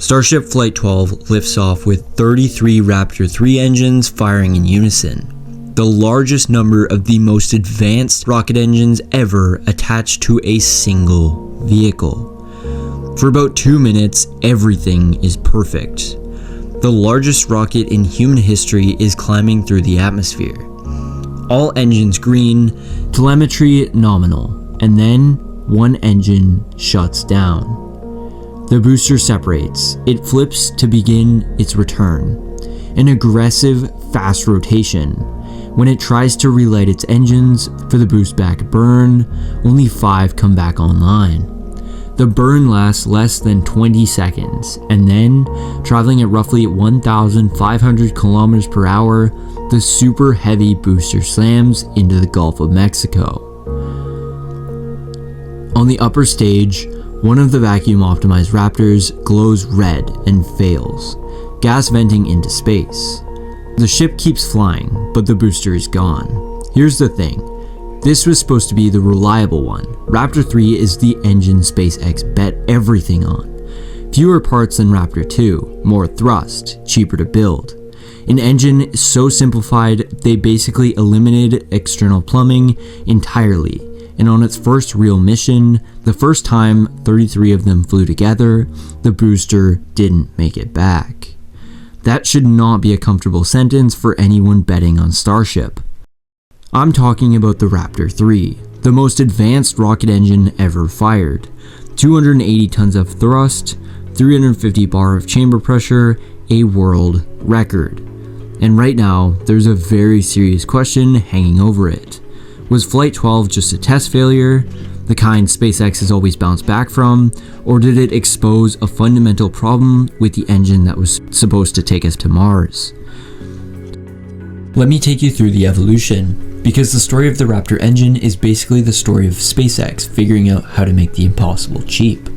Starship Flight 12 lifts off with 33 Raptor 3 engines firing in unison, the largest number of the most advanced rocket engines ever attached to a single vehicle. For about 2 minutes, everything is perfect. The largest rocket in human history is climbing through the atmosphere. All engines green, telemetry nominal, and then one engine shuts down. The booster separates. It flips to begin its return. An aggressive, fast rotation. When it tries to relight its engines for the boost back burn, only 5 come back online. The burn lasts less than 20 seconds, and then, traveling at roughly 1,500 kilometers per hour, the super heavy booster slams into the Gulf of Mexico. On the upper stage, one of the vacuum-optimized Raptors glows red and fails, gas venting into space. The ship keeps flying, but the booster is gone. Here's the thing. This was supposed to be the reliable one. Raptor 3 is the engine SpaceX bet everything on. Fewer parts than Raptor 2, more thrust, cheaper to build. An engine so simplified they basically eliminated external plumbing entirely, and on its first real mission, the first time 33 of them flew together, the booster didn't make it back. That should not be a comfortable sentence for anyone betting on Starship. I'm talking about the Raptor 3, the most advanced rocket engine ever fired. 280 tons of thrust, 350 bar of chamber pressure, a world record. And right now, there's a very serious question hanging over it. Was Flight 12 just a test failure, the kind SpaceX has always bounced back from, or did it expose a fundamental problem with the engine that was supposed to take us to Mars? Let me take you through the evolution, because the story of the Raptor engine is basically the story of SpaceX figuring out how to make the impossible cheap.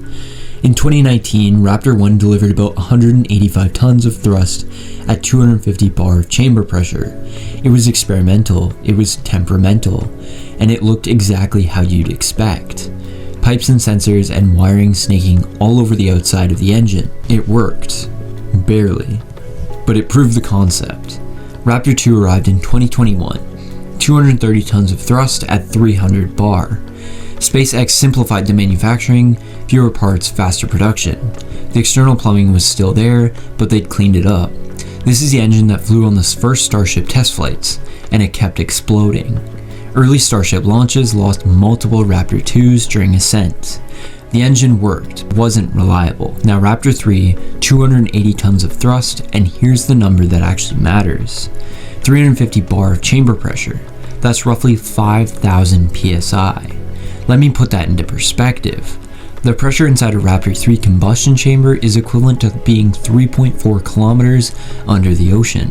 In 2019, Raptor 1 delivered about 185 tons of thrust at 250 bar of chamber pressure. It was experimental, it was temperamental, and it looked exactly how you'd expect. Pipes and sensors and wiring snaking all over the outside of the engine. It worked. Barely. But it proved the concept. Raptor 2 arrived in 2021. 230 tons of thrust at 300 bar. SpaceX simplified the manufacturing, fewer parts, faster production. The external plumbing was still there, but they'd cleaned it up. This is the engine that flew on the first Starship test flights, and it kept exploding. Early Starship launches lost multiple Raptor 2s during ascent. The engine worked, wasn't reliable. Now Raptor 3, 280 tons of thrust, and here's the number that actually matters. 350 bar of chamber pressure. That's roughly 5,000 psi. Let me put that into perspective. The pressure inside a Raptor 3 combustion chamber is equivalent to being 3.4 kilometers under the ocean,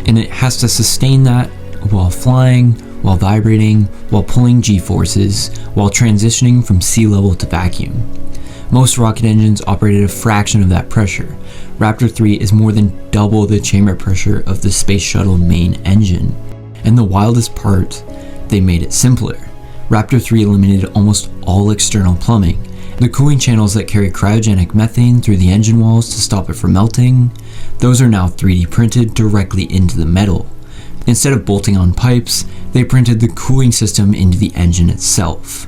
and it has to sustain that while flying, while vibrating, while pulling G-forces, while transitioning from sea level to vacuum. Most rocket engines operate at a fraction of that pressure. Raptor 3 is more than double the chamber pressure of the Space Shuttle main engine. And the wildest part, they made it simpler. Raptor 3 eliminated almost all external plumbing. The cooling channels that carry cryogenic methane through the engine walls to stop it from melting, those are now 3D printed directly into the metal. Instead of bolting on pipes, they printed the cooling system into the engine itself.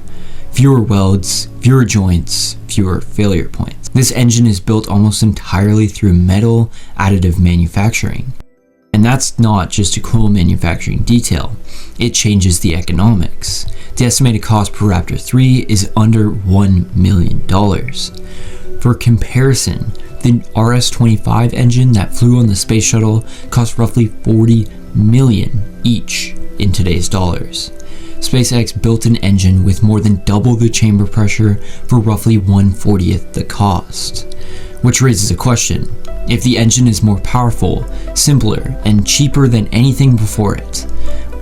Fewer welds, fewer joints, fewer failure points. This engine is built almost entirely through metal additive manufacturing. And that's not just a cool manufacturing detail, it changes the economics. The estimated cost per Raptor 3 is under $1 million. For comparison, the RS-25 engine that flew on the Space Shuttle cost roughly $40 million each in today's dollars. SpaceX built an engine with more than double the chamber pressure for roughly 1/40th the cost. Which raises a question. If the engine is more powerful, simpler, and cheaper than anything before it,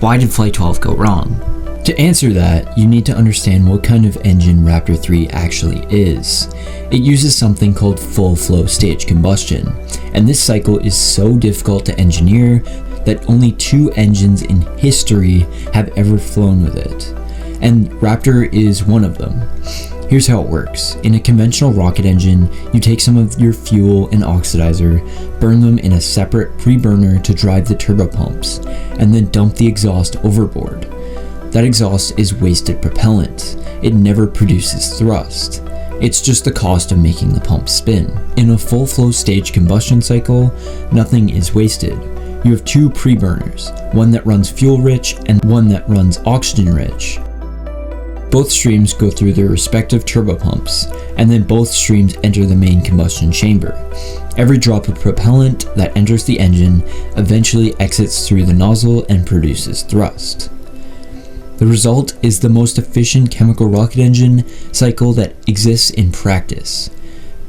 why did Flight 12 go wrong? To answer that, you need to understand what kind of engine Raptor 3 actually is. It uses something called full flow stage combustion, and this cycle is so difficult to engineer that only 2 engines in history have ever flown with it, and Raptor is one of them. Here's how it works. In a conventional rocket engine, you take some of your fuel and oxidizer, burn them in a separate pre-burner to drive the turbopumps, and then dump the exhaust overboard. That exhaust is wasted propellant. It never produces thrust. It's just the cost of making the pump spin. In a full flow stage combustion cycle, nothing is wasted. You have two pre-burners, one that runs fuel-rich and one that runs oxygen-rich. Both streams go through their respective turbopumps, and then both streams enter the main combustion chamber. Every drop of propellant that enters the engine eventually exits through the nozzle and produces thrust. The result is the most efficient chemical rocket engine cycle that exists in practice.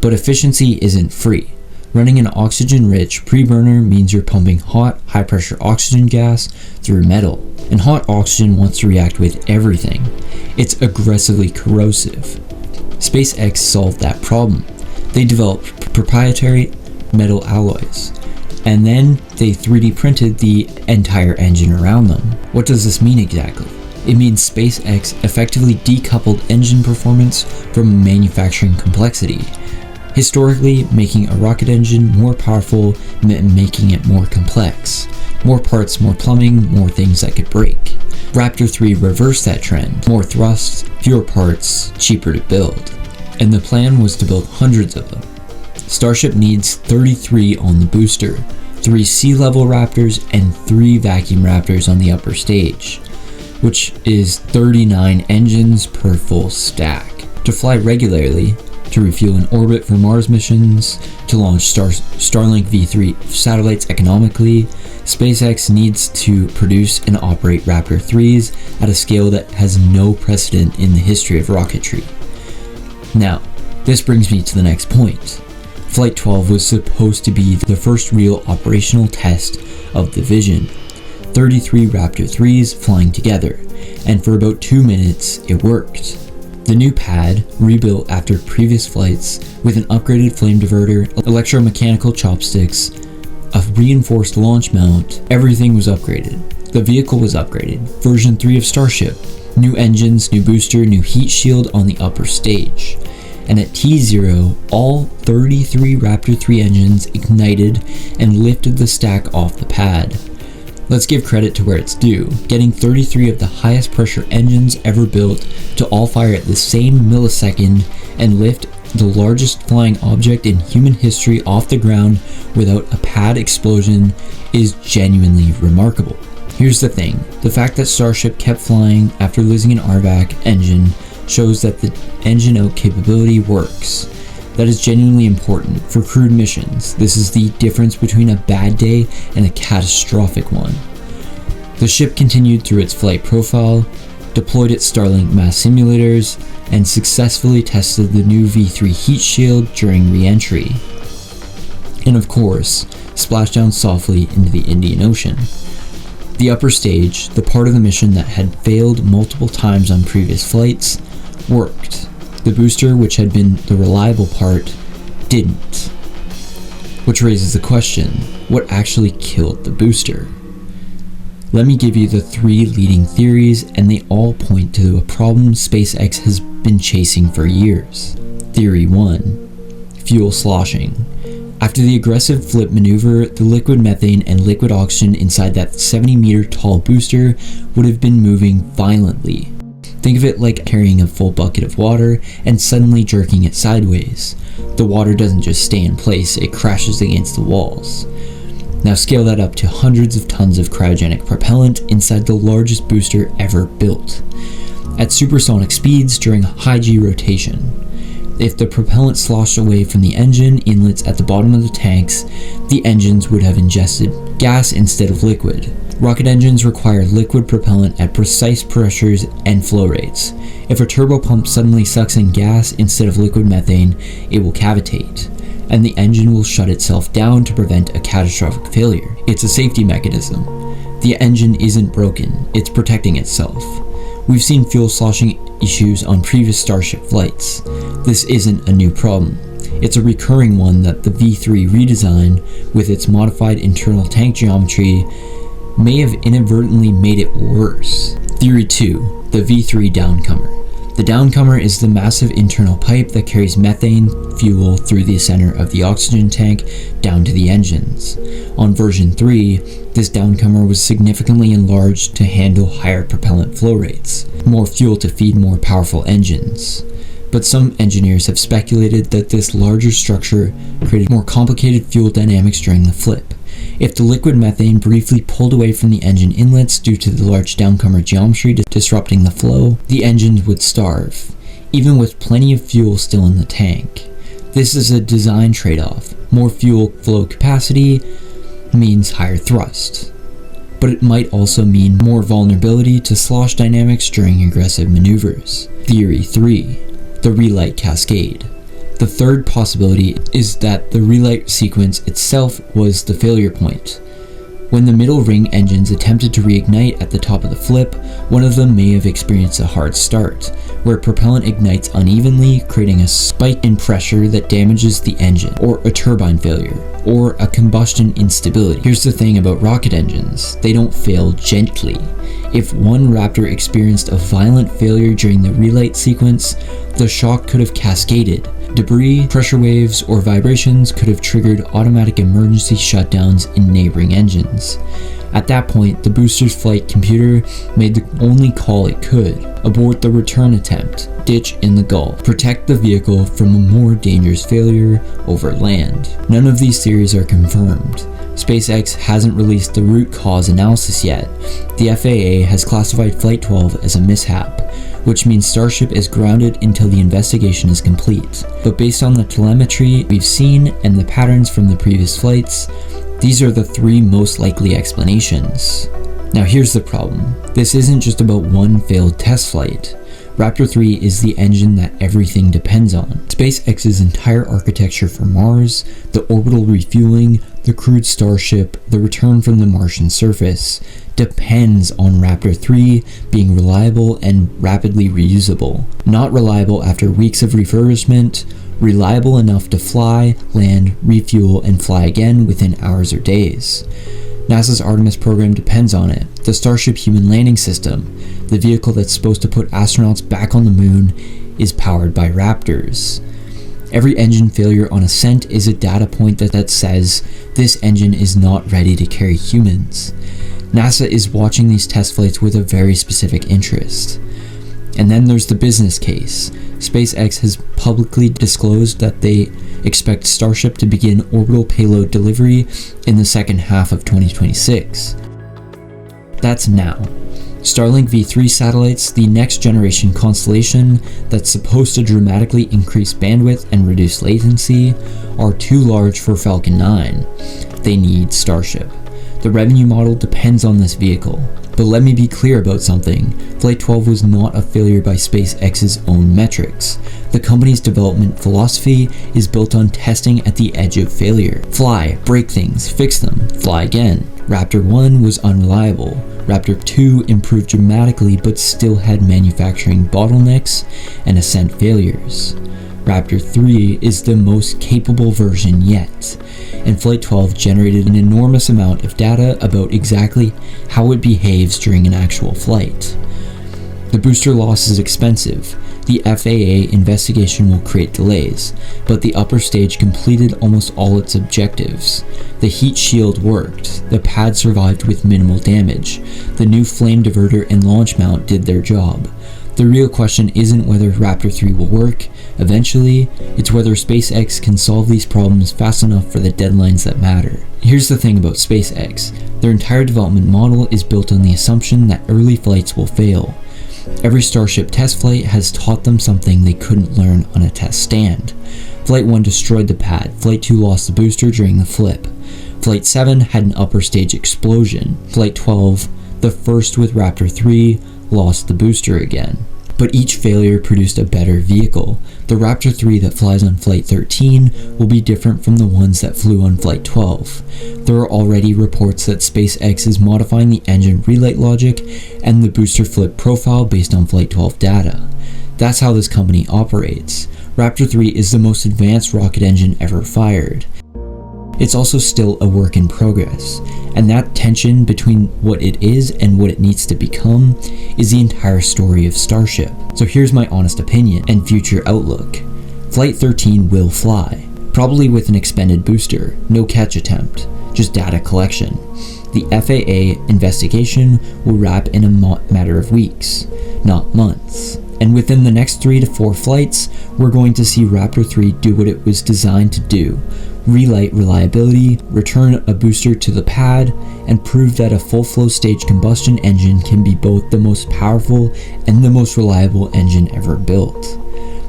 But efficiency isn't free. Running an oxygen-rich pre-burner means you're pumping hot, high-pressure oxygen gas through metal, and hot oxygen wants to react with everything. It's aggressively corrosive. SpaceX solved that problem. They developed proprietary metal alloys, and then they 3D printed the entire engine around them. What does this mean exactly? It means SpaceX effectively decoupled engine performance from manufacturing complexity. Historically, making a rocket engine more powerful meant making it more complex. More parts, more plumbing, more things that could break. Raptor 3 reversed that trend. More thrust, fewer parts, cheaper to build. And the plan was to build hundreds of them. Starship needs 33 on the booster, 3 sea-level Raptors and 3 vacuum Raptors on the upper stage, which is 39 engines per full stack. To fly regularly, to refuel in orbit for Mars missions, to launch Starlink V3 satellites economically, SpaceX needs to produce and operate Raptor 3s at a scale that has no precedent in the history of rocketry. Now, this brings me to the next point. Flight 12 was supposed to be the first real operational test of the vision. 33 Raptor 3s flying together, and for about 2 minutes it worked. The new pad, rebuilt after previous flights with an upgraded flame diverter, electromechanical chopsticks, a reinforced launch mount, everything was upgraded. The vehicle was upgraded. Version 3 of Starship. New engines, new booster, new heat shield on the upper stage. And at T0, all 33 Raptor 3 engines ignited and lifted the stack off the pad. Let's give credit to where it's due. Getting 33 of the highest pressure engines ever built to all fire at the same millisecond and lift the largest flying object in human history off the ground without a pad explosion is genuinely remarkable. Here's the thing, the fact that Starship kept flying after losing an RVAC engine shows that the engine out capability works. That is genuinely important for crewed missions. This is the difference between a bad day and a catastrophic one. The ship continued through its flight profile, deployed its Starlink mass simulators, and successfully tested the new V3 heat shield during re-entry. And of course, splashed down softly into the Indian Ocean. The upper stage, the part of the mission that had failed multiple times on previous flights, worked. The booster, which had been the reliable part, didn't. Which raises the question, what actually killed the booster? Let me give you the 3 leading theories, and they all point to a problem SpaceX has been chasing for years. Theory 1. Fuel sloshing. After the aggressive flip maneuver, the liquid methane and liquid oxygen inside that 70-meter tall booster would have been moving violently. Think of it like carrying a full bucket of water and suddenly jerking it sideways. The water doesn't just stay in place, it crashes against the walls. Now scale that up to hundreds of tons of cryogenic propellant inside the largest booster ever built. At supersonic speeds during high G rotation. If the propellant sloshed away from the engine inlets at the bottom of the tanks, the engines would have ingested gas instead of liquid. Rocket engines require liquid propellant at precise pressures and flow rates. If a turbopump suddenly sucks in gas instead of liquid methane, it will cavitate, and the engine will shut itself down to prevent a catastrophic failure. It's a safety mechanism. The engine isn't broken, it's protecting itself. We've seen fuel sloshing issues on previous Starship flights. This isn't a new problem. It's a recurring one that the V3 redesign, with its modified internal tank geometry, may have inadvertently made it worse. Theory 2. The V3 downcomer. The downcomer is the massive internal pipe that carries methane fuel through the center of the oxygen tank down to the engines. On version 3, this downcomer was significantly enlarged to handle higher propellant flow rates, more fuel to feed more powerful engines. But some engineers have speculated that this larger structure created more complicated fuel dynamics during the flip. If the liquid methane briefly pulled away from the engine inlets due to the large downcomer geometry disrupting the flow, the engines would starve, even with plenty of fuel still in the tank. This is a design trade-off. More fuel flow capacity means higher thrust, but it might also mean more vulnerability to slosh dynamics during aggressive maneuvers. Theory 3. The relight cascade. The third possibility is that the relight sequence itself was the failure point. When the middle ring engines attempted to reignite at the top of the flip, one of them may have experienced a hard start, where propellant ignites unevenly, creating a spike in pressure that damages the engine, or a turbine failure, or a combustion instability. Here's the thing about rocket engines, they don't fail gently. If one Raptor experienced a violent failure during the relight sequence, the shock could have cascaded. Debris, pressure waves, or vibrations could have triggered automatic emergency shutdowns in neighboring engines. At that point, the booster's flight computer made the only call it could: abort the return attempt, ditch in the Gulf, protect the vehicle from a more dangerous failure over land. None of these theories are confirmed. SpaceX hasn't released the root cause analysis yet. The FAA has classified Flight 12 as a mishap, which means Starship is grounded until the investigation is complete. But based on the telemetry we've seen and the patterns from the previous flights, these are the three most likely explanations. Now here's the problem. This isn't just about one failed test flight. Raptor 3 is the engine that everything depends on. SpaceX's entire architecture for Mars, the orbital refueling, the crewed Starship, the return from the Martian surface, depends on Raptor 3 being reliable and rapidly reusable. Not reliable after weeks of refurbishment, reliable enough to fly, land, refuel, and fly again within hours or days. NASA's Artemis program depends on it. The Starship Human Landing System, the vehicle that's supposed to put astronauts back on the moon, is powered by Raptors. Every engine failure on ascent is a data point that says this engine is not ready to carry humans. NASA is watching these test flights with a very specific interest. And then there's the business case. SpaceX has publicly disclosed that they expect Starship to begin orbital payload delivery in the second half of 2026. That's now. Starlink V3 satellites, the next generation constellation that's supposed to dramatically increase bandwidth and reduce latency, are too large for Falcon 9. They need Starship. The revenue model depends on this vehicle. But let me be clear about something. Flight 12 was not a failure by SpaceX's own metrics. The company's development philosophy is built on testing at the edge of failure. Fly, break things, fix them, fly again. Raptor 1 was unreliable. Raptor 2 improved dramatically but still had manufacturing bottlenecks and ascent failures. Raptor 3 is the most capable version yet, and Flight 12 generated an enormous amount of data about exactly how it behaves during an actual flight. The booster loss is expensive. The FAA investigation will create delays, but the upper stage completed almost all its objectives. The heat shield worked, the pad survived with minimal damage, the new flame diverter and launch mount did their job. The real question isn't whether Raptor 3 will work eventually, it's whether SpaceX can solve these problems fast enough for the deadlines that matter. Here's the thing about SpaceX. Their entire development model is built on the assumption that early flights will fail. Every Starship test flight has taught them something they couldn't learn on a test stand. Flight 1 destroyed the pad, Flight 2 lost the booster during the flip. Flight 7 had an upper stage explosion. Flight 12, the first with Raptor 3, lost the booster again. But each failure produced a better vehicle. The Raptor 3 that flies on Flight 13 will be different from the ones that flew on Flight 12. There are already reports that SpaceX is modifying the engine relight logic and the booster flip profile based on Flight 12 data. That's how this company operates. Raptor 3 is the most advanced rocket engine ever fired. it's also still a work in progress, and that tension between what it is and what it needs to become is the entire story of Starship. So here's my honest opinion and future outlook. Flight 13 will fly, probably with an expended booster, no catch attempt, just data collection. The FAA investigation will wrap in a matter of weeks, not months. And within the next 3 to 4 flights, we're going to see Raptor 3 do what it was designed to do: relight reliability, return a booster to the pad, and prove that a full flow stage combustion engine can be both the most powerful and the most reliable engine ever built.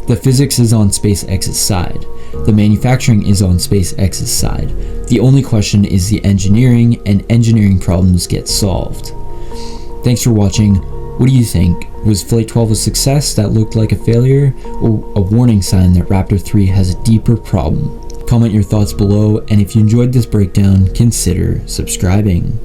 The physics is on SpaceX's side. The manufacturing is on SpaceX's side. The only question is the engineering, and engineering problems get solved. Thanks for watching. What do you think? Was Flight 12 a success that looked like a failure, or a warning sign that Raptor 3 has a deeper problem? Comment your thoughts below, and if you enjoyed this breakdown, consider subscribing.